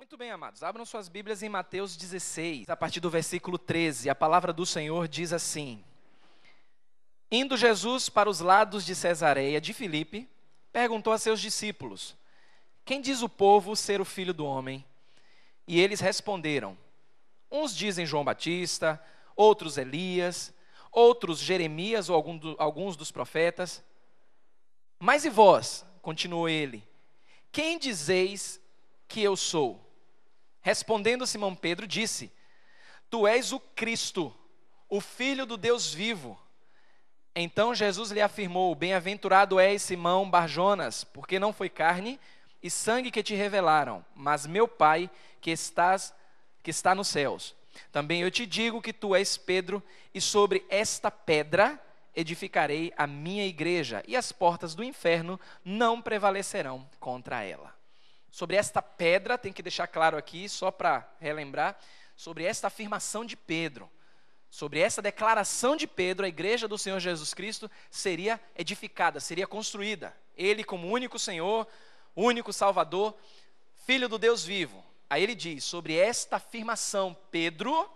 Muito bem, amados, abram suas Bíblias em Mateus 16, a partir do versículo 13. A palavra do Senhor diz assim: Indo Jesus para os lados de Cesareia de Filipe, perguntou a seus discípulos: Quem diz o povo ser o Filho do Homem? E eles responderam: Uns dizem João Batista, outros Elias, outros Jeremias ou alguns dos profetas. Mas e vós, continuou ele, quem dizeis que eu sou? Respondendo Simão Pedro, disse: Tu és o Cristo, o Filho do Deus vivo. Então Jesus lhe afirmou: Bem-aventurado és, Simão Barjonas, porque não foi carne e sangue que te revelaram, mas meu Pai que está nos céus. Também eu te digo que tu és Pedro, e sobre esta pedra edificarei a minha igreja, e as portas do inferno não prevalecerão contra ela. Sobre esta pedra, tem que deixar claro aqui, só para relembrar, sobre esta afirmação de Pedro, sobre essa declaração de Pedro, a igreja do Senhor Jesus Cristo seria edificada, seria construída. Ele como único Senhor, único Salvador, Filho do Deus vivo. Aí ele diz, sobre esta afirmação, Pedro,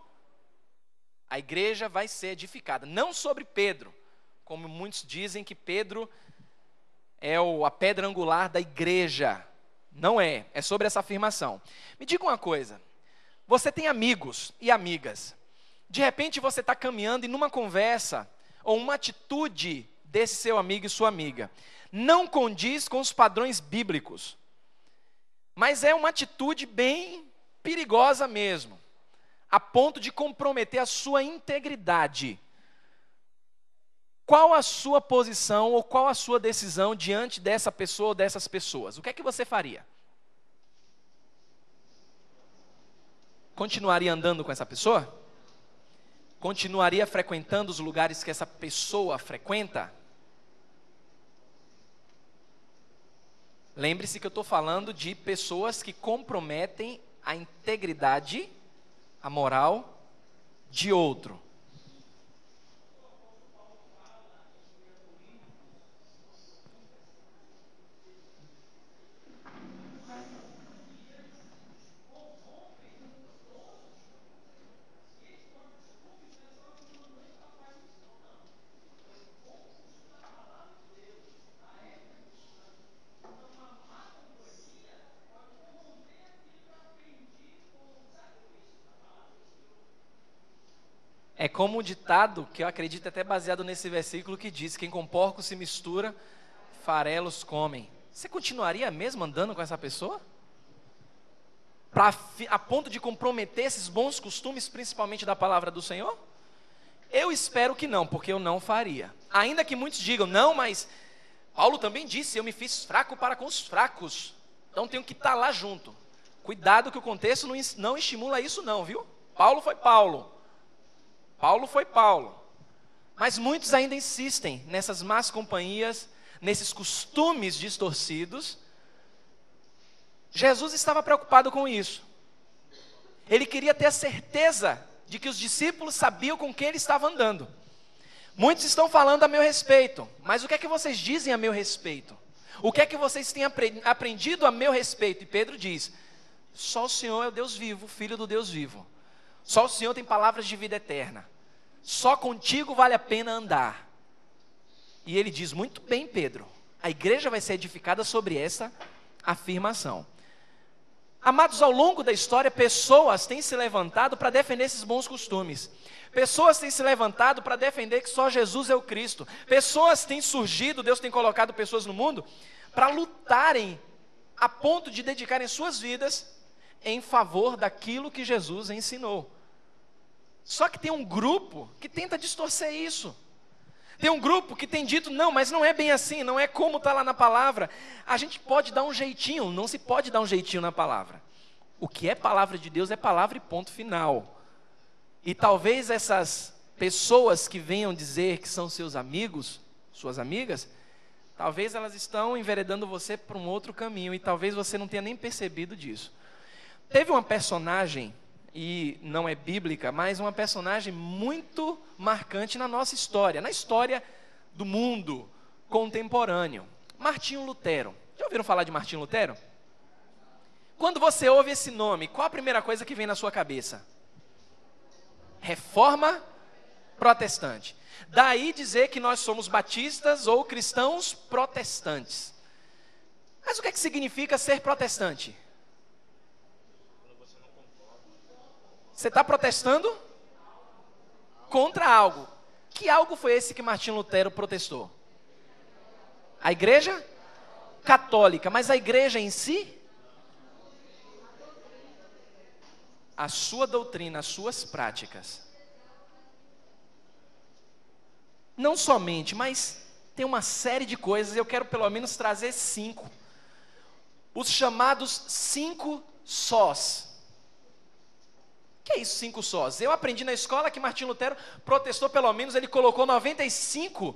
a igreja vai ser edificada. Não sobre Pedro, como muitos dizem que Pedro é a pedra angular da igreja. Não é, é sobre essa afirmação. Me diga uma coisa, você tem amigos e amigas. De repente você está caminhando e numa conversa ou uma atitude desse seu amigo e sua amiga não condiz com os padrões bíblicos, mas é uma atitude bem perigosa mesmo, a ponto de comprometer a sua integridade. Qual a sua posição ou qual a sua decisão diante dessa pessoa ou dessas pessoas? O que é que você faria? Continuaria andando com essa pessoa? Continuaria frequentando os lugares que essa pessoa frequenta? Lembre-se que eu estou falando de pessoas que comprometem a integridade, a moral de outro. É como o ditado, que eu acredito até baseado nesse versículo, que diz: quem com porcos se mistura, farelos comem. Você continuaria mesmo andando com essa pessoa? A ponto de comprometer esses bons costumes, principalmente da palavra do Senhor? Eu espero que não, porque eu não faria. Ainda que muitos digam, não, mas Paulo também disse, eu me fiz fraco para com os fracos, então tenho que estar lá junto. Cuidado que o contexto não estimula isso não, viu? Paulo foi Paulo. Paulo foi Paulo, mas muitos ainda insistem nessas más companhias, nesses costumes distorcidos. Jesus estava preocupado com isso. Ele queria ter a certeza de que os discípulos sabiam com quem ele estava andando. Muitos estão falando a meu respeito, mas o que é que vocês dizem a meu respeito? O que é que vocês têm aprendido a meu respeito? E Pedro diz, só o Senhor é o Deus vivo, Filho do Deus vivo. Só o Senhor tem palavras de vida eterna. Só contigo vale a pena andar. E ele diz, muito bem, Pedro, a igreja vai ser edificada sobre essa afirmação. Amados, ao longo da história, pessoas têm se levantado para defender esses bons costumes. Pessoas têm se levantado para defender que só Jesus é o Cristo. Pessoas têm surgido, Deus tem colocado pessoas no mundo, para lutarem a ponto de dedicarem suas vidas em favor daquilo que Jesus ensinou. Só que tem um grupo que tenta distorcer isso. Tem um grupo que tem dito, não, mas não é bem assim, não é como está lá na palavra. A gente pode dar um jeitinho, não se pode dar um jeitinho na palavra. O que é palavra de Deus é palavra e ponto final. E talvez essas pessoas que venham dizer que são seus amigos, suas amigas, talvez elas estão enveredando você para um outro caminho e talvez você não tenha nem percebido disso. Teve uma personagem, e não é bíblica, mas uma personagem muito marcante na nossa história, na história do mundo contemporâneo. Martinho Lutero. Já ouviram falar de Martinho Lutero? Quando você ouve esse nome, qual a primeira coisa que vem na sua cabeça? Reforma protestante. Daí dizer que nós somos batistas ou cristãos protestantes. Mas o que é que significa ser protestante? Você está protestando contra algo. Que algo foi esse que Martinho Lutero protestou? A igreja católica. Mas a igreja em si? A sua doutrina, as suas práticas. Não somente, mas tem uma série de coisas, eu quero pelo menos trazer 5. Os chamados 5 sós. O que é isso, 5 sós? Eu aprendi na escola que Martinho Lutero protestou, pelo menos ele colocou 95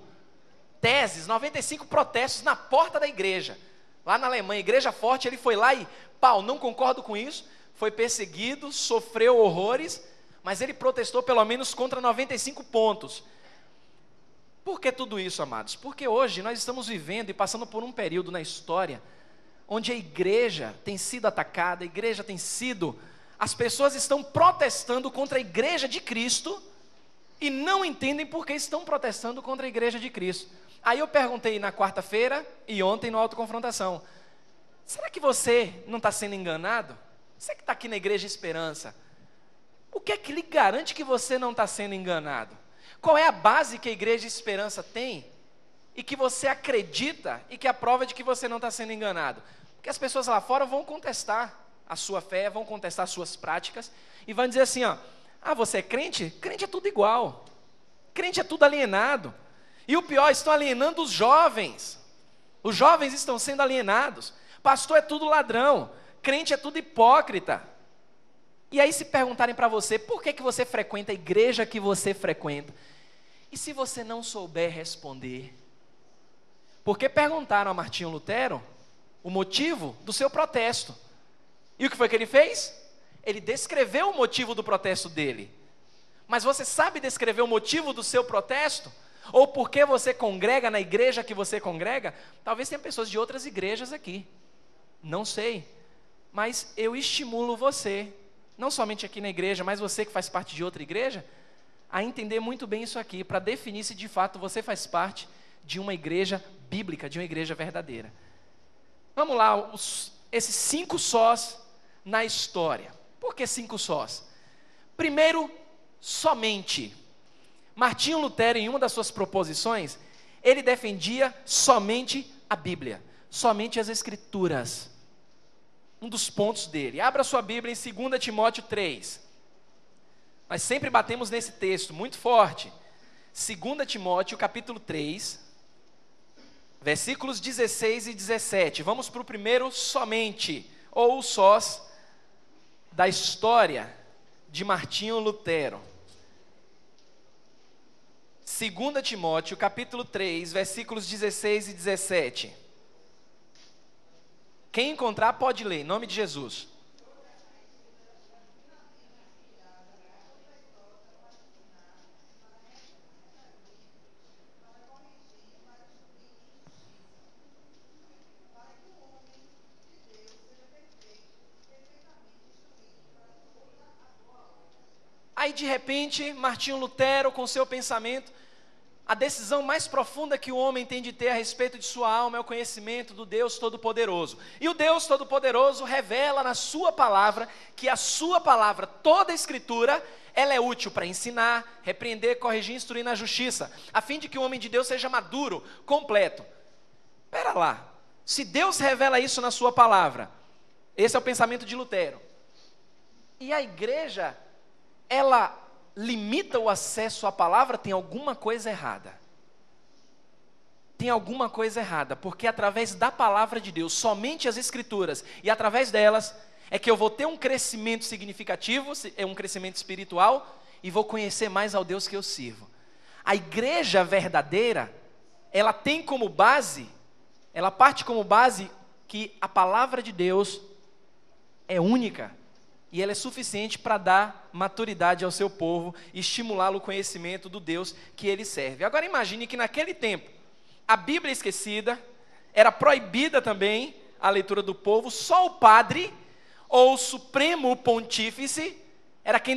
teses, 95 protestos na porta da igreja. Lá na Alemanha, igreja forte, ele foi lá e, não concordo com isso, foi perseguido, sofreu horrores, mas ele protestou pelo menos contra 95 pontos. Por que tudo isso, amados? Porque hoje nós estamos vivendo e passando por um período na história onde a igreja tem sido atacada, as pessoas estão protestando contra a igreja de Cristo e não entendem por que estão protestando contra a igreja de Cristo. Aí eu perguntei na quarta-feira e ontem no Autoconfrontação, será que você não está sendo enganado? Você que está aqui na Igreja Esperança, o que é que lhe garante que você não está sendo enganado? Qual é a base que a Igreja Esperança tem e que você acredita e que é a prova de que você não está sendo enganado? Porque as pessoas lá fora vão contestar a sua fé, vão contestar as suas práticas e vão dizer assim, você é crente? Crente é tudo igual, crente é tudo alienado. E o pior, estão alienando os jovens estão sendo alienados, pastor é tudo ladrão, crente é tudo hipócrita. E aí se perguntarem para você, por que você frequenta a igreja que você frequenta? E se você não souber responder? Porque perguntaram a Martinho Lutero o motivo do seu protesto. E o que foi que ele fez? Ele descreveu o motivo do protesto dele. Mas você sabe descrever o motivo do seu protesto? Ou por que você congrega na igreja que você congrega? Talvez tenha pessoas de outras igrejas aqui. Não sei. Mas eu estimulo você, não somente aqui na igreja, mas você que faz parte de outra igreja, a entender muito bem isso aqui, para definir se de fato você faz parte de uma igreja bíblica, de uma igreja verdadeira. Vamos lá, esses 5 sós na história. Por que 5 sós? Primeiro, somente. Martinho Lutero, em uma das suas proposições, ele defendia somente a Bíblia, somente as Escrituras. Um dos pontos dele. Abra sua Bíblia em 2 Timóteo 3. Nós sempre batemos nesse texto, muito forte. 2 Timóteo, capítulo 3, versículos 16 e 17. Vamos para o primeiro somente, ou sós, da história de Martinho Lutero. 2 Timóteo, capítulo 3, versículos 16 e 17. Quem encontrar pode ler, em nome de Jesus. Aí de repente, Martinho Lutero, com seu pensamento, a decisão mais profunda que o homem tem de ter a respeito de sua alma é o conhecimento do Deus Todo-Poderoso. E o Deus Todo-Poderoso revela na sua palavra, que a sua palavra, toda a Escritura, ela é útil para ensinar, repreender, corrigir, instruir na justiça, a fim de que o homem de Deus seja maduro, completo. Espera lá, se Deus revela isso na sua palavra, esse é o pensamento de Lutero, e a igreja, ela limita o acesso à palavra, tem alguma coisa errada. Tem alguma coisa errada, porque através da palavra de Deus, somente as Escrituras, e através delas, é que eu vou ter um crescimento significativo, é um crescimento espiritual, e vou conhecer mais ao Deus que eu sirvo. A igreja verdadeira, ela tem como base, ela parte como base que a palavra de Deus é única, e ela é suficiente para dar maturidade ao seu povo e estimulá-lo o conhecimento do Deus que ele serve. Agora imagine que naquele tempo, a Bíblia esquecida, era proibida também a leitura do povo, só o padre ou o Supremo Pontífice, era quem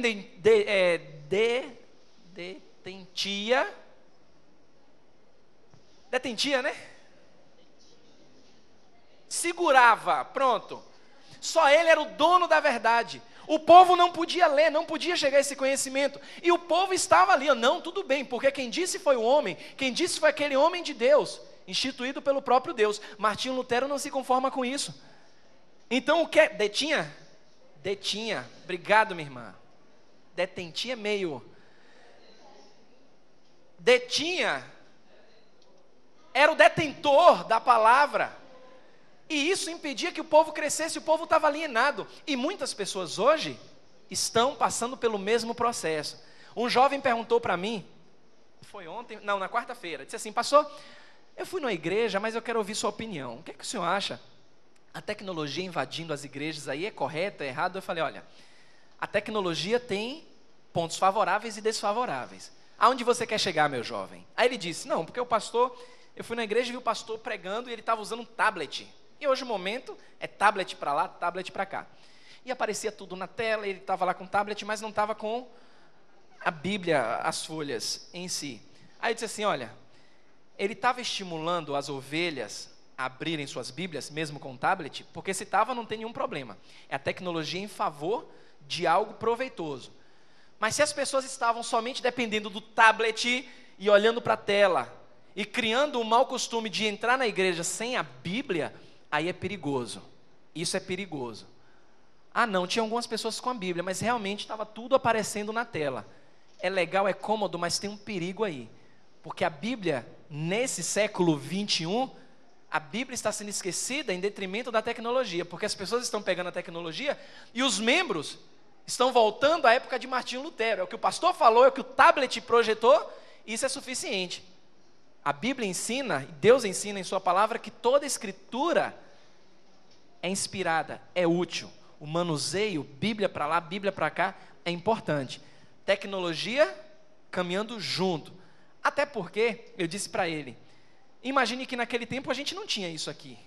detentia, né? Segurava, pronto. Só ele era o dono da verdade. O povo não podia ler, não podia chegar a esse conhecimento. E o povo estava ali, não, tudo bem, porque quem disse foi o homem, quem disse foi aquele homem de Deus, instituído pelo próprio Deus. Martinho Lutero não se conforma com isso. Então o que? Detinha? Detinha. Obrigado, minha irmã. Detentia meio. Detinha. Era o detentor da palavra. E isso impedia que o povo crescesse, o povo estava alienado. E muitas pessoas hoje estão passando pelo mesmo processo. Um jovem perguntou para mim, foi ontem, não, na quarta-feira, disse assim: pastor, eu fui numa igreja, mas eu quero ouvir sua opinião. O que é que o senhor acha? A tecnologia invadindo as igrejas aí é correta, é errado? Eu falei: olha, a tecnologia tem pontos favoráveis e desfavoráveis. Aonde você quer chegar, meu jovem? Aí ele disse: não, porque o pastor, eu fui na igreja e vi o pastor pregando e ele estava usando um tablet. E hoje o momento é tablet para lá, tablet para cá. E aparecia tudo na tela, ele estava lá com o tablet, mas não estava com a Bíblia, as folhas em si. Aí eu disse assim: olha, ele estava estimulando as ovelhas a abrirem suas Bíblias, mesmo com o tablet, porque se estava, não tem nenhum problema. É a tecnologia em favor de algo proveitoso. Mas se as pessoas estavam somente dependendo do tablet e olhando para a tela, e criando um mau costume de entrar na igreja sem a Bíblia, aí é perigoso. Isso é perigoso. Ah não, tinha algumas pessoas com a Bíblia, mas realmente estava tudo aparecendo na tela. É legal, é cômodo, mas tem um perigo aí. Porque a Bíblia, nesse século 21, a Bíblia está sendo esquecida em detrimento da tecnologia. Porque as pessoas estão pegando a tecnologia e os membros estão voltando à época de Martinho Lutero. É o que o pastor falou, é o que o tablet projetou, isso é suficiente. A Bíblia ensina, Deus ensina em sua palavra, que toda escritura é inspirada, é útil. O manuseio, Bíblia para lá, Bíblia para cá, é importante. Tecnologia caminhando junto. Até porque, eu disse para ele, imagine que naquele tempo a gente não tinha isso aqui.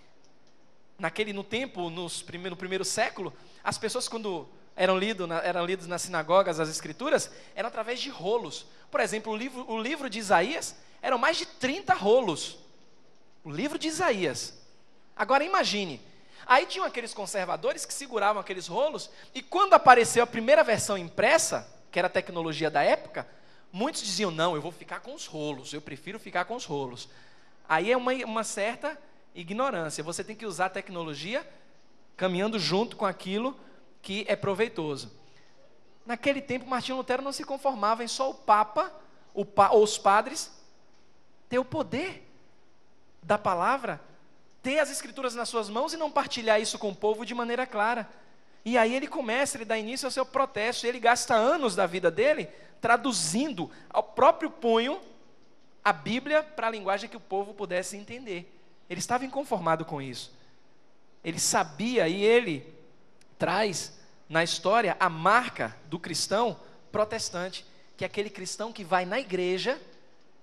No primeiro século, as pessoas quando eram lidos nas sinagogas, as escrituras, eram através de rolos. Por exemplo, o livro de Isaías, eram mais de 30 rolos. O livro de Isaías. Agora imagine, aí tinham aqueles conservadores que seguravam aqueles rolos, e quando apareceu a primeira versão impressa, que era a tecnologia da época, muitos diziam: não, eu vou ficar com os rolos, eu prefiro ficar com os rolos. Aí é uma certa ignorância. Você tem que usar a tecnologia caminhando junto com aquilo que é proveitoso. Naquele tempo, Martinho Lutero não se conformava em só o Papa, ou os padres, ter o poder da palavra, ter as escrituras nas suas mãos e não partilhar isso com o povo de maneira clara. E aí ele dá início ao seu protesto, e ele gasta anos da vida dele traduzindo ao próprio punho a Bíblia para a linguagem que o povo pudesse entender. Ele estava inconformado com isso. Ele sabia, e ele traz na história a marca do cristão protestante, que é aquele cristão que vai na igreja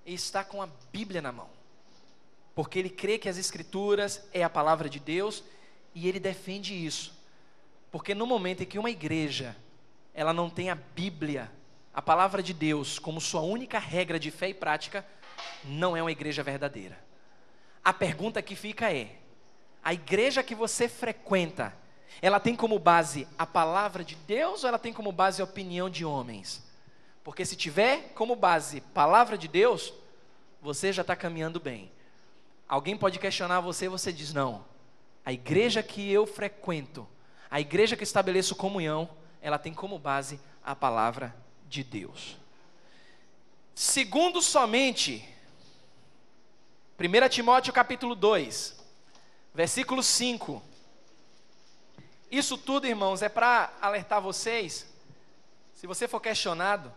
e está com a Bíblia na mão, porque ele crê que as escrituras é a palavra de Deus, e ele defende isso, porque no momento em que uma igreja, ela não tem a Bíblia, a palavra de Deus, como sua única regra de fé e prática, não é uma igreja verdadeira. A pergunta que fica é: a igreja que você frequenta, ela tem como base a palavra de Deus, ou ela tem como base a opinião de homens? Porque se tiver como base palavra de Deus, você já está caminhando bem. Alguém pode questionar você e você diz: não, a igreja que eu frequento, a igreja que estabeleço comunhão, ela tem como base a palavra de Deus. Segundo somente 1 Timóteo capítulo 2, versículo 5. Isso tudo, irmãos, é para alertar vocês, se você for questionado,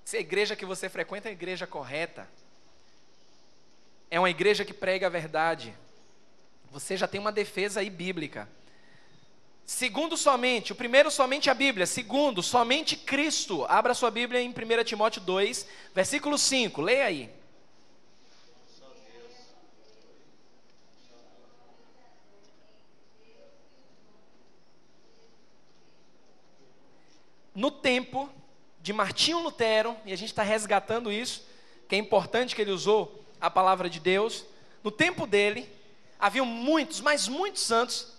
se a igreja que você frequenta é a igreja correta, é uma igreja que prega a verdade, você já tem uma defesa aí bíblica. Segundo somente, o primeiro somente a Bíblia, segundo somente Cristo. Abra sua Bíblia em 1 Timóteo 2, versículo 5, leia aí. no tempo de Martinho Lutero, e a gente está resgatando isso, que é importante que ele usou a palavra de Deus, no tempo dele, haviam muitos, mas muitos santos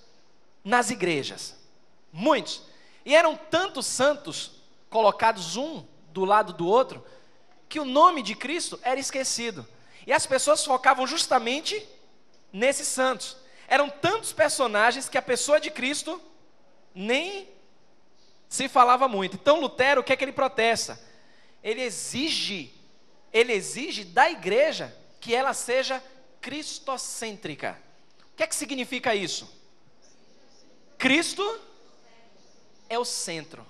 nas igrejas. Muitos. E eram tantos santos colocados um do lado do outro, que o nome de Cristo era esquecido. E as pessoas focavam justamente nesses santos. Eram tantos personagens que a pessoa de Cristo nem se falava muito. Então Lutero, o que é que ele protesta? Ele exige da igreja que ela seja cristocêntrica. O que é que significa isso? Cristo é o centro.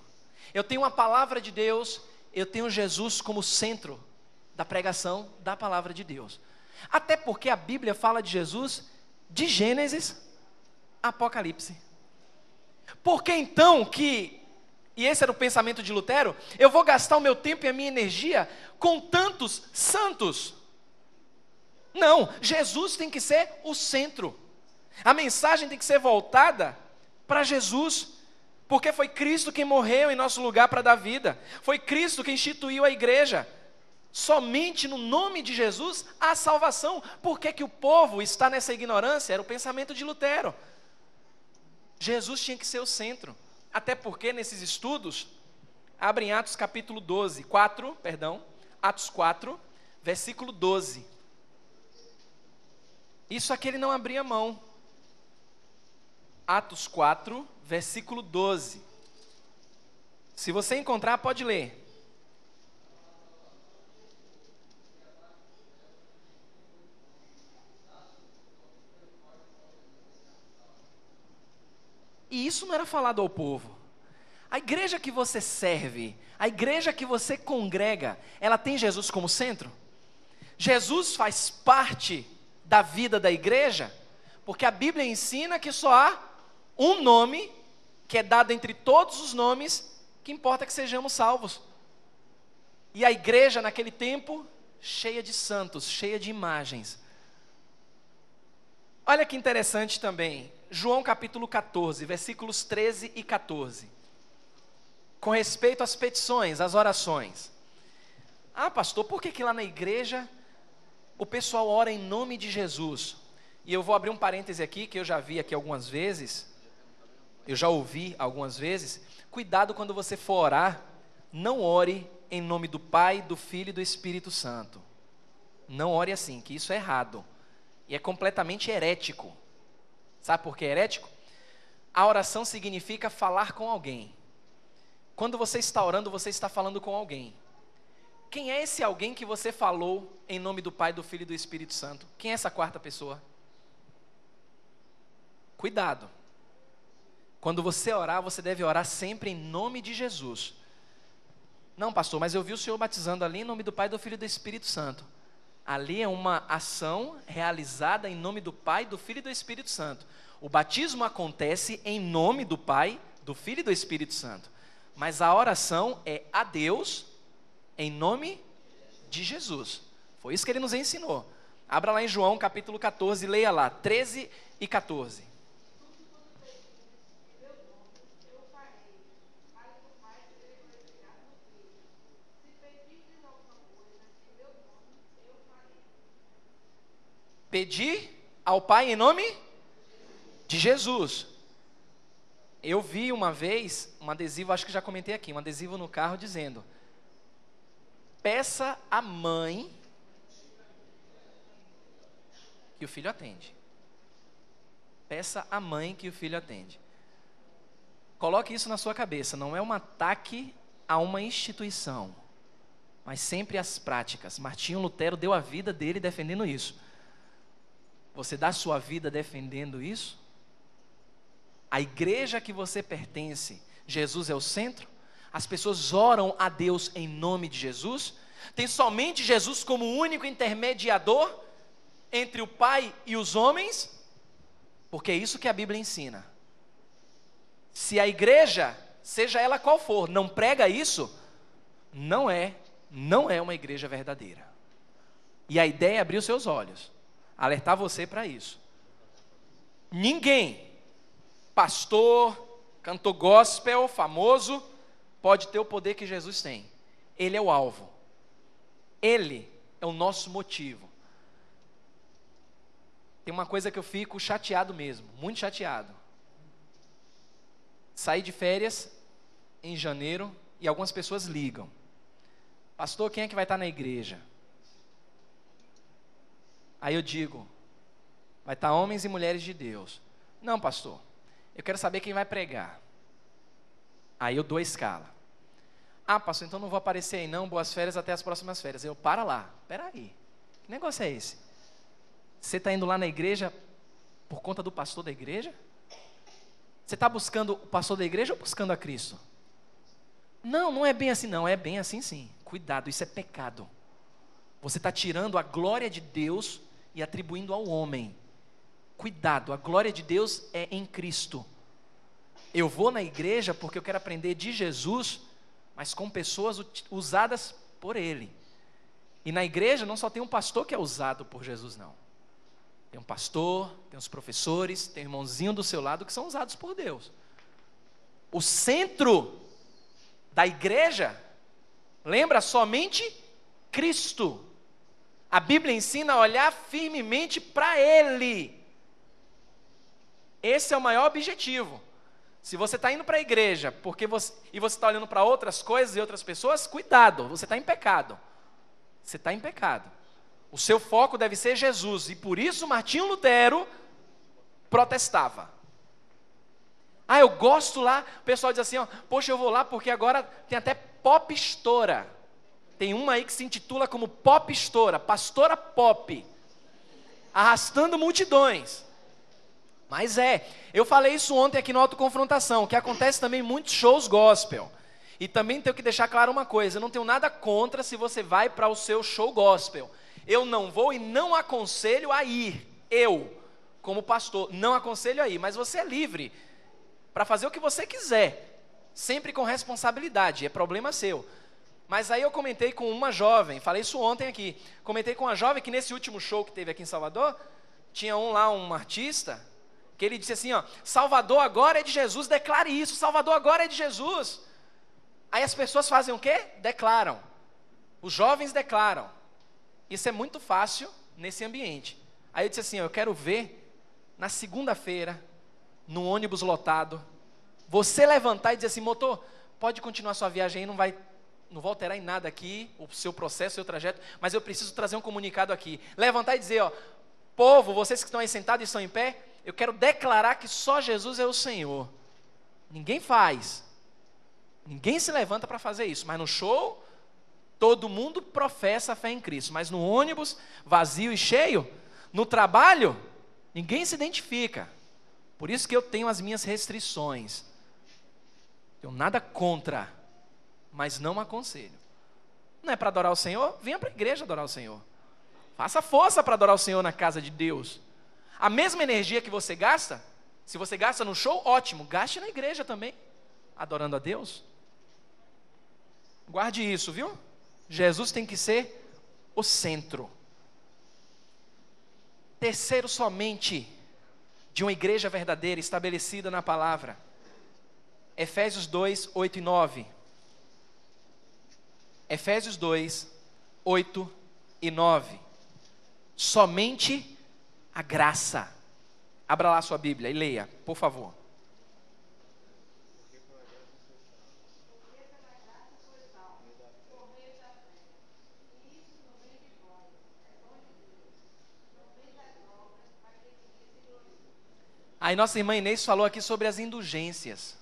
Eu tenho uma palavra de Deus, eu tenho Jesus como centro da pregação da palavra de Deus. Até porque a Bíblia fala de Jesus de Gênesis a Apocalipse. Por que então que, e esse era o pensamento de Lutero, eu vou gastar o meu tempo e a minha energia com tantos santos? Não, Jesus tem que ser o centro. A mensagem tem que ser voltada para Jesus, porque foi Cristo quem morreu em nosso lugar para dar vida. Foi Cristo quem instituiu a igreja. Somente no nome de Jesus há salvação. Por que que o povo está nessa ignorância? Era o pensamento de Lutero. Jesus tinha que ser o centro. Até porque nesses estudos, abrem Atos capítulo 4, Atos 4, versículo 12. Isso aqui ele não abria mão. Atos 4, versículo 12. Se você encontrar, pode ler. E isso não era falado ao povo. A igreja que você serve, a igreja que você congrega, ela tem Jesus como centro? Jesus faz parte da vida da igreja? Porque a Bíblia ensina que só há um nome, que é dado entre todos os nomes, que importa que sejamos salvos. E a igreja naquele tempo, cheia de santos, cheia de imagens. Olha que interessante também, João capítulo 14, versículos 13 e 14. Com respeito às petições, às orações. Ah, pastor, por que lá na igreja o pessoal ora em nome de Jesus? E eu vou abrir um parêntese aqui, que eu já vi aqui algumas vezes, eu já ouvi algumas vezes. Cuidado quando você for orar, não ore em nome do Pai, do Filho e do Espírito Santo. Não ore assim, que isso é errado. E é completamente herético. Sabe por que é herético? A oração significa falar com alguém. Quando você está orando, você está falando com alguém. Quem é esse alguém que você falou em nome do Pai, do Filho e do Espírito Santo? Quem é essa quarta pessoa? Cuidado. Quando você orar, você deve orar sempre em nome de Jesus. Não, pastor, mas eu vi o senhor batizando ali em nome do Pai, do Filho e do Espírito Santo. Ali é uma ação realizada em nome do Pai, do Filho e do Espírito Santo. O batismo acontece em nome do Pai, do Filho e do Espírito Santo. Mas a oração é a Deus em nome de Jesus. Foi isso que ele nos ensinou. Abra lá em João capítulo 14, leia lá, 13 e 14. Pedir ao Pai em nome de Jesus. Eu vi uma vez um adesivo, acho que já comentei aqui, um adesivo no carro dizendo: peça à mãe que o filho atende. Peça à mãe que o filho atende. Coloque isso na sua cabeça, não é um ataque a uma instituição, mas sempre as práticas. Martinho Lutero deu a vida dele defendendo isso. Você dá a sua vida defendendo isso? A igreja que você pertence, Jesus é o centro? As pessoas oram a Deus em nome de Jesus? Tem somente Jesus como único intermediador entre o Pai e os homens? Porque é isso que a Bíblia ensina. Se a igreja, seja ela qual for, não prega isso, não é uma igreja verdadeira. E a ideia é abrir os seus olhos, alertar você para isso. Ninguém, pastor, cantor gospel, famoso, pode ter o poder que Jesus tem. Ele é o alvo. Ele é o nosso motivo. Tem uma coisa que eu fico chateado mesmo, muito chateado. Saí de férias em janeiro e algumas pessoas ligam. Pastor, quem é que vai estar na igreja? Aí eu digo, vai estar homens e mulheres de Deus. Não, pastor, eu quero saber quem vai pregar. Aí eu dou a escala. Ah, pastor, então não vou aparecer aí não, boas férias até as próximas férias. Eu, para lá, peraí, que negócio é esse? Você está indo lá na igreja por conta do pastor da igreja? Você está buscando o pastor da igreja ou buscando a Cristo? Não, não é bem assim não, é bem assim sim. Cuidado, isso é pecado. Você está tirando a glória de Deus e atribuindo ao homem. Cuidado, a glória de Deus é em Cristo. Eu vou na igreja porque eu quero aprender de Jesus, mas com pessoas usadas por Ele. E na igreja não só tem um pastor que é usado por Jesus, não. Tem um pastor, tem os professores, tem um irmãozinho do seu lado que são usados por Deus. O centro da igreja, lembra, somente Cristo. A Bíblia ensina a olhar firmemente para Ele. Esse é o maior objetivo. Se você está indo para a igreja e você está olhando para outras coisas e outras pessoas, cuidado, você está em pecado. Você está em pecado. O seu foco deve ser Jesus. E por isso Martinho Lutero protestava. Ah, eu gosto lá. O pessoal diz assim, ó, poxa, eu vou lá porque agora tem até pop estoura. Tem uma aí que se intitula como pop estoura, pastora pop, arrastando multidões. Mas eu falei isso ontem aqui no Autoconfrontação, que acontece também em muitos shows gospel. E também tenho que deixar claro uma coisa, eu não tenho nada contra se você vai para o seu show gospel. Eu não vou e não aconselho a ir. Eu, como pastor, não aconselho a ir, mas você é livre para fazer o que você quiser, sempre com responsabilidade, é problema seu. Mas aí eu comentei com uma jovem, falei isso ontem aqui, comentei com uma jovem que nesse último show que teve aqui em Salvador, tinha um artista, que ele disse assim, ó, Salvador agora é de Jesus, declare isso, Salvador agora é de Jesus. Aí as pessoas fazem o quê? Declaram. Os jovens declaram. Isso é muito fácil nesse ambiente. Aí eu disse assim, ó, eu quero ver na segunda-feira, no ônibus lotado, você levantar e dizer assim, motor, pode continuar sua viagem aí, não vai alterar em nada aqui, o seu processo, o seu trajeto, mas eu preciso trazer um comunicado aqui. Levantar e dizer, ó, povo, vocês que estão aí sentados e estão em pé, eu quero declarar que só Jesus é o Senhor. Ninguém faz. Ninguém se levanta para fazer isso, mas no show, todo mundo professa a fé em Cristo, mas no ônibus, vazio e cheio, no trabalho, ninguém se identifica. Por isso que eu tenho as minhas restrições. Tenho nada contra, mas não aconselho. Não é para adorar o Senhor? Venha para a igreja adorar o Senhor. Faça força para adorar o Senhor na casa de Deus. A mesma energia que você gasta, se você gasta no show, ótimo, gaste na igreja também, adorando a Deus. Guarde isso, viu? Jesus tem que ser o centro. Terceiro somente de uma igreja verdadeira estabelecida na palavra. Efésios 2, 8 e 9. Efésios 2, 8 e 9. Somente a graça. Abra lá sua Bíblia e leia, por favor. Aí nossa irmã Inês falou aqui sobre as indulgências.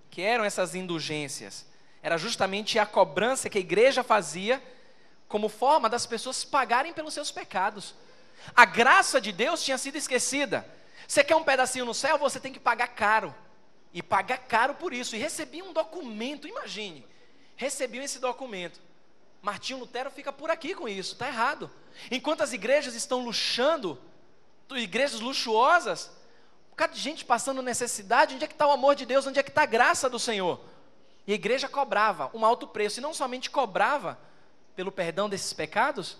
Que eram essas indulgências? Era justamente a cobrança que a igreja fazia como forma das pessoas pagarem pelos seus pecados. A graça de Deus tinha sido esquecida. Você quer um pedacinho no céu, você tem que pagar caro. E pagar caro por isso. E recebi um documento, imagine. Recebi esse documento. Martinho Lutero fica por aqui com isso, está errado. Enquanto as igrejas estão luxando, igrejas luxuosas, um bocado de gente passando necessidade, onde é que está o amor de Deus, onde é que está a graça do Senhor? E a igreja cobrava um alto preço, e não somente cobrava pelo perdão desses pecados,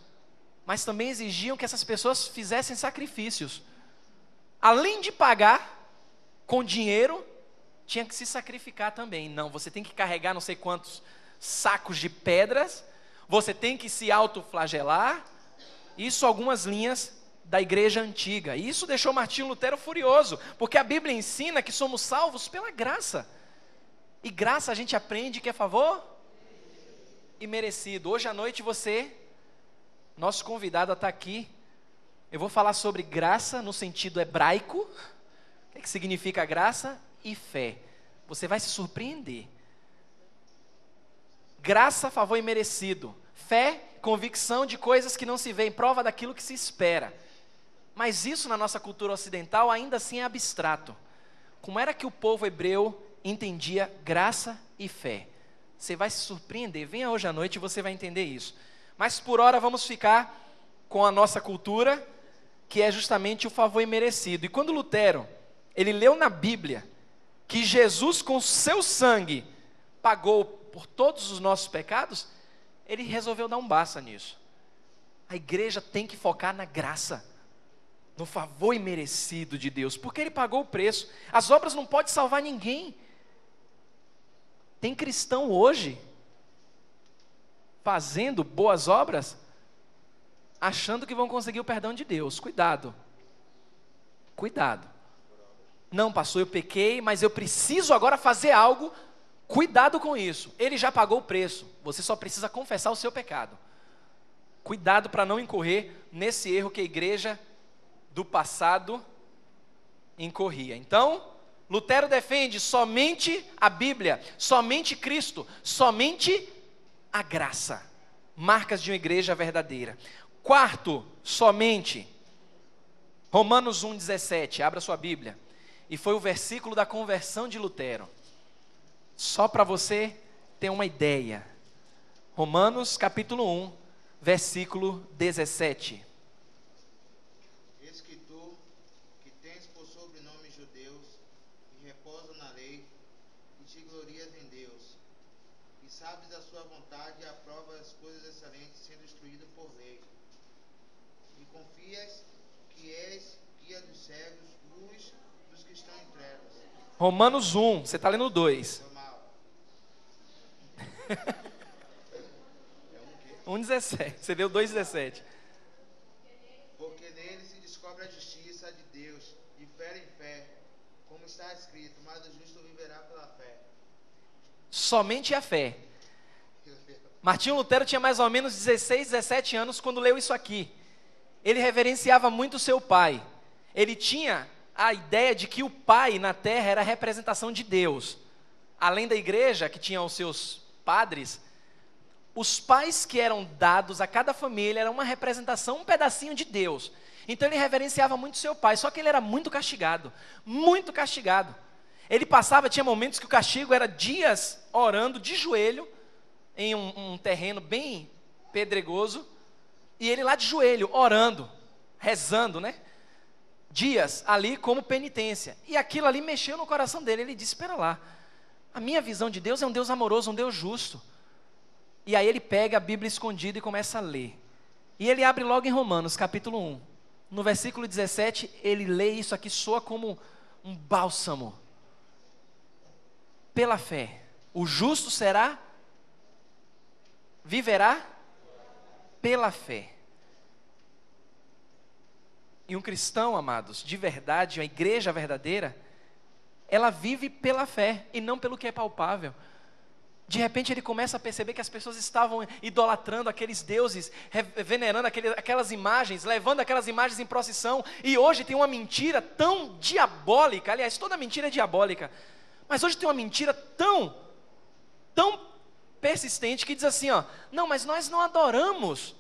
mas também exigiam que essas pessoas fizessem sacrifícios. Além de pagar com dinheiro, tinha que se sacrificar também. Não, você tem que carregar não sei quantos sacos de pedras, você tem que se autoflagelar. Isso algumas linhas da igreja antiga. E isso deixou Martinho Lutero furioso, porque a Bíblia ensina que somos salvos pela graça. E graça a gente aprende que é favor e merecido. Hoje à noite nosso convidado está aqui. Eu vou falar sobre graça no sentido hebraico. O que significa graça? E fé. Você vai se surpreender. Graça, favor e merecido. Fé, convicção de coisas que não se veem, prova daquilo que se espera. Mas isso na nossa cultura ocidental ainda assim é abstrato. Como era que o povo hebreu entendia graça e fé? Você vai se surpreender. Venha hoje à noite e você vai entender isso. Mas por hora vamos ficar com a nossa cultura, que é justamente o favor imerecido. E quando Lutero, ele leu na Bíblia que Jesus com seu sangue pagou por todos os nossos pecados, ele resolveu dar um basta nisso. A igreja tem que focar na graça, no favor imerecido de Deus, porque ele pagou o preço. As obras não podem salvar ninguém. Tem cristão hoje fazendo boas obras, achando que vão conseguir o perdão de Deus. Cuidado. Cuidado. Não, pastor, eu pequei, mas eu preciso agora fazer algo. Cuidado com isso. Ele já pagou o preço. Você só precisa confessar o seu pecado. Cuidado para não incorrer nesse erro que a igreja do passado incorria. Então, Lutero defende somente a Bíblia, somente Cristo, somente a graça. Marcas de uma igreja verdadeira. Quarto, somente. Romanos 1,17. Abra sua Bíblia. E foi o versículo da conversão de Lutero. Só para você ter uma ideia. Romanos capítulo 1, versículo 17. Eis que tu, que tens por sobrenome judeus, e reposa na lei, e te glorias em Deus, e sabes da sua vontade e aprovas as coisas excelentes, sendo instruído por lei, e confias que és guia dos cegos, luz dos que estão em trevas. Romanos 1, você está lendo 2. 1,17. Você leu 2,17. Porque nele se descobre a justiça de Deus, de fé em fé, como está escrito, mas o justo viverá pela fé. Somente a fé. Martinho Lutero tinha mais ou menos 16, 17 anos quando leu isso aqui. Ele reverenciava muito seu pai. Ele tinha a ideia de que o pai na terra era a representação de Deus. Além da igreja, que tinha os seus padres, os pais que eram dados a cada família eram uma representação, um pedacinho de Deus. Então ele reverenciava muito seu pai, só que ele era muito castigado, muito castigado. Ele tinha momentos que o castigo era dias orando de joelho, em um terreno bem pedregoso, e ele lá de joelho, orando, rezando, né? Dias ali como penitência. E aquilo ali mexeu no coração dele. Ele disse, espera lá, a minha visão de Deus é um Deus amoroso, um Deus justo. E aí ele pega a Bíblia escondida e começa a ler. E ele abre logo em Romanos, capítulo 1. No versículo 17, ele lê isso aqui, soa como um bálsamo. Pela fé, o justo viverá pela fé. E um cristão, amados, de verdade, a igreja verdadeira, ela vive pela fé e não pelo que é palpável. De repente ele começa a perceber que as pessoas estavam idolatrando aqueles deuses, venerando aquelas imagens, levando aquelas imagens em procissão. E hoje tem uma mentira tão diabólica, aliás, toda mentira é diabólica. Mas hoje tem uma mentira tão persistente que diz assim, ó, não, mas nós não adoramos.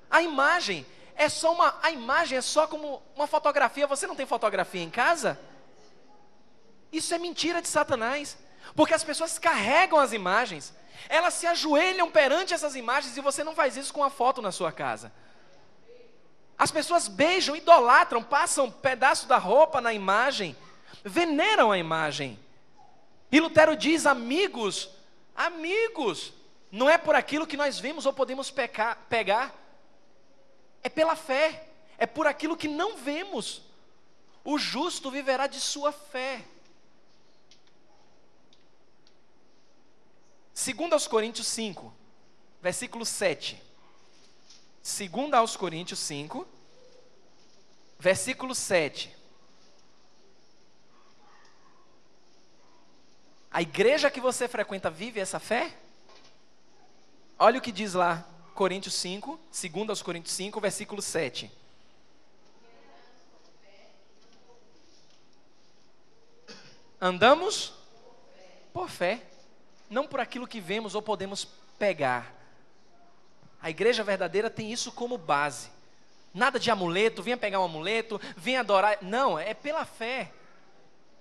A imagem é só como uma fotografia. Você não tem fotografia em casa? Isso é mentira de Satanás. Porque as pessoas carregam as imagens, elas se ajoelham perante essas imagens, e você não faz isso com a foto na sua casa. As pessoas beijam, idolatram, passam um pedaço da roupa na imagem, veneram a imagem. E Lutero diz, amigos, não é por aquilo que nós vemos ou podemos pegar, é pela fé, é por aquilo que não vemos. O justo viverá de sua fé. 2 aos Coríntios 5, versículo 7. 2 aos Coríntios 5, versículo 7. A igreja que você frequenta vive essa fé? Olha o que diz lá, Coríntios 5, 2 aos Coríntios 5, versículo 7. Andamos por fé, não por aquilo que vemos ou podemos pegar. A igreja verdadeira tem isso como base. Nada de amuleto, venha pegar um amuleto, venha adorar. Não, é pela fé.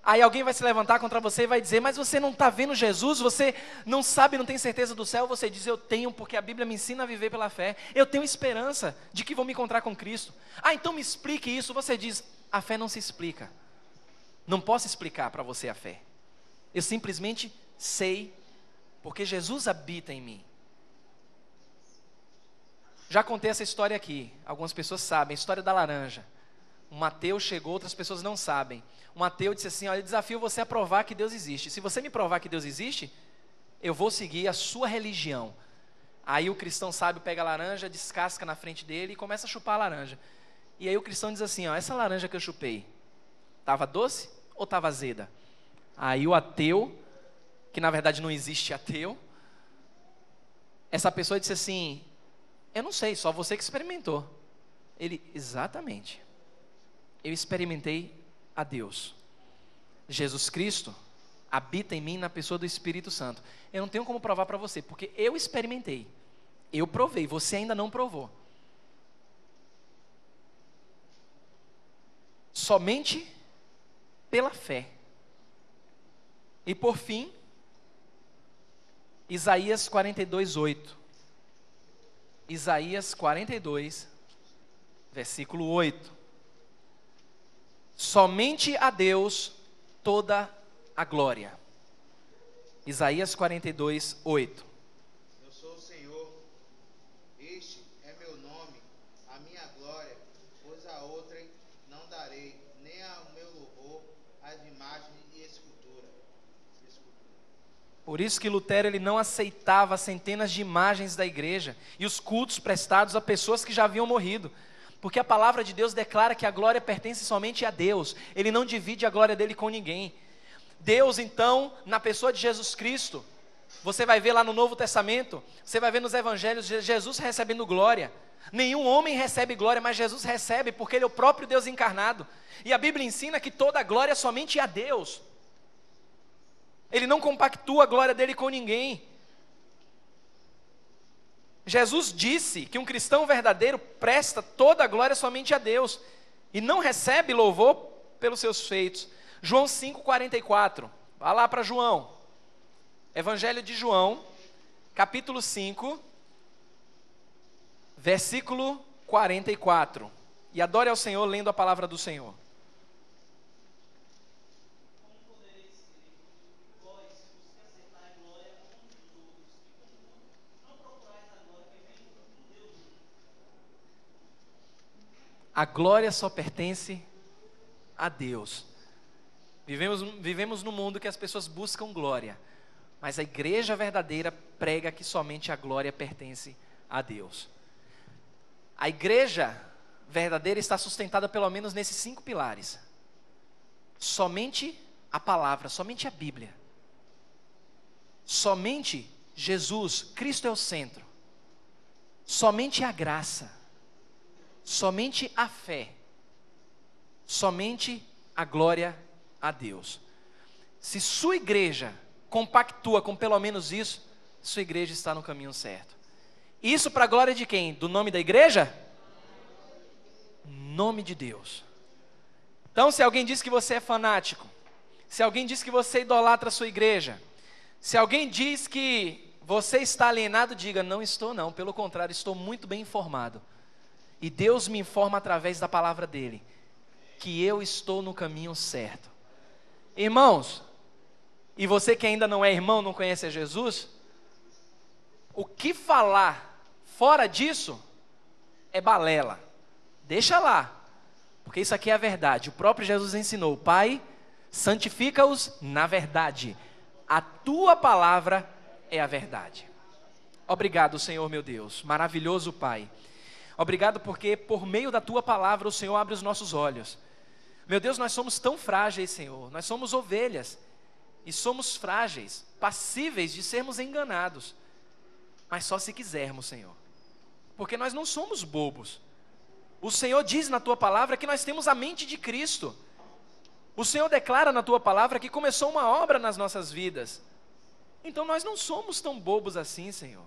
Aí alguém vai se levantar contra você e vai dizer, mas você não está vendo Jesus, você não sabe, não tem certeza do céu. Você diz, eu tenho, porque a Bíblia me ensina a viver pela fé. Eu tenho esperança de que vou me encontrar com Cristo. Ah, então me explique isso. Você diz, a fé não se explica. Não posso explicar para você a fé. Eu simplesmente sei, porque Jesus habita em mim. Já contei essa história aqui, algumas pessoas sabem, a história da laranja. Um ateu chegou, outras pessoas não sabem. Um ateu disse assim, olha, eu desafio você a provar que Deus existe. Se você me provar que Deus existe, eu vou seguir a sua religião. Aí o cristão sábio pega a laranja, descasca na frente dele e começa a chupar a laranja. E aí o cristão diz assim, ó, essa laranja que eu chupei, estava doce ou estava azeda? Aí o ateu, que na verdade não existe ateu, essa pessoa disse assim, eu não sei, só você que experimentou. Ele, exatamente. Eu experimentei a Deus. Jesus Cristo habita em mim na pessoa do Espírito Santo. Eu não tenho como provar para você, porque eu experimentei. Eu provei, você ainda não provou. Somente pela fé. E por fim, Isaías 42, 8. Isaías 42, versículo 8. Somente a Deus toda a glória. Isaías 42, 8. Eu sou o Senhor, este é meu nome, a minha glória, pois a outrem não darei, nem ao meu louvor as imagens e escultura. Por isso que Lutero ele não aceitava centenas de imagens da igreja e os cultos prestados a pessoas que já haviam morrido. Porque a palavra de Deus declara que a glória pertence somente a Deus. Ele não divide a glória dele com ninguém. Deus, então, na pessoa de Jesus Cristo, você vai ver lá no Novo Testamento, você vai ver nos Evangelhos, Jesus recebendo glória. Nenhum homem recebe glória, mas Jesus recebe, porque Ele é o próprio Deus encarnado. E a Bíblia ensina que toda a glória é somente a Deus. Ele não compactua a glória dele com ninguém. Jesus disse que um cristão verdadeiro presta toda a glória somente a Deus e não recebe louvor pelos seus feitos. João 5,44. Vá lá para João. Evangelho de João, capítulo 5, versículo 44. E adore ao Senhor lendo a palavra do Senhor. A glória só pertence a Deus. Vivemos num mundo que as pessoas buscam glória, mas a igreja verdadeira prega que somente a glória pertence a Deus. A igreja verdadeira está sustentada pelo menos nesses 5 pilares. Somente a palavra, somente a Bíblia. Somente Jesus, Cristo é o centro. Somente a graça. Somente a fé, somente a glória a Deus. Se sua igreja compactua com pelo menos isso, sua igreja está no caminho certo. Isso para a glória de quem? Do nome da igreja? Nome de Deus. Então, se alguém diz que você é fanático, se alguém diz que você idolatra a sua igreja, se alguém diz que você está alienado, diga, não estou não, pelo contrário, estou muito bem informado. E Deus me informa através da palavra dele, que eu estou no caminho certo. Irmãos, e você que ainda não é irmão, não conhece a Jesus, o que falar fora disso é balela. Deixa lá, porque isso aqui é a verdade. O próprio Jesus ensinou, Pai, santifica-os na verdade. A tua palavra é a verdade. Obrigado, Senhor meu Deus, maravilhoso Pai. Obrigado porque por meio da Tua palavra o Senhor abre os nossos olhos. Meu Deus, nós somos tão frágeis, Senhor, nós somos ovelhas e somos frágeis, passíveis de sermos enganados, mas só se quisermos, Senhor, porque nós não somos bobos. O Senhor diz na Tua palavra que nós temos a mente de Cristo. O Senhor declara na Tua palavra que começou uma obra nas nossas vidas. Então nós não somos tão bobos assim, Senhor.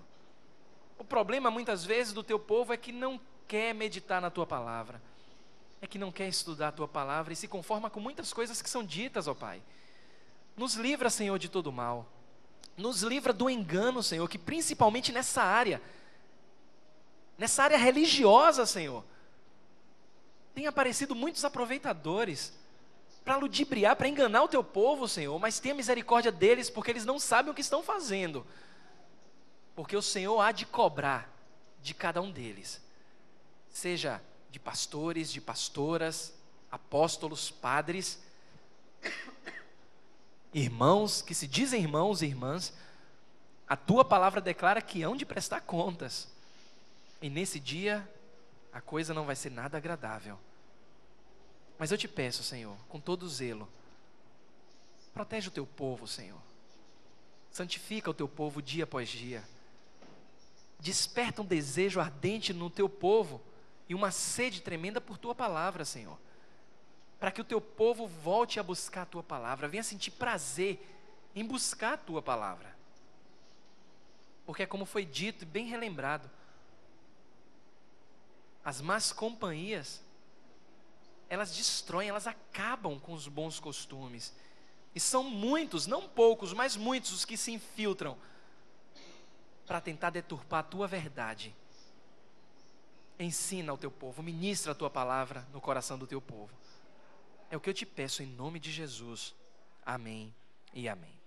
O problema muitas vezes do Teu povo é que não quer meditar na Tua palavra, é que não quer estudar a Tua palavra e se conforma com muitas coisas que são ditas, ó Pai. Nos livra, Senhor, de todo mal. Nos livra do engano, Senhor, que principalmente nessa área religiosa, Senhor, tem aparecido muitos aproveitadores para ludibriar, para enganar o Teu povo, Senhor, mas tenha misericórdia deles, porque eles não sabem o que estão fazendo, porque o Senhor há de cobrar de cada um deles, seja de pastores, de pastoras, apóstolos, padres, irmãos, que se dizem irmãos e irmãs. A Tua palavra declara que hão de prestar contas, e nesse dia a coisa não vai ser nada agradável. Mas eu te peço, Senhor, com todo zelo, protege o Teu povo, Senhor, santifica o Teu povo dia após dia, desperta um desejo ardente no Teu povo e uma sede tremenda por Tua palavra, Senhor, para que o Teu povo volte a buscar a Tua palavra, venha sentir prazer em buscar a Tua palavra, porque é como foi dito e bem relembrado, as más companhias, elas destroem, elas acabam com os bons costumes, e são muitos, não poucos, mas muitos os que se infiltram para tentar deturpar a Tua verdade. Ensina ao Teu povo, ministra a Tua palavra no coração do Teu povo. É o que eu te peço em nome de Jesus. Amém e amém.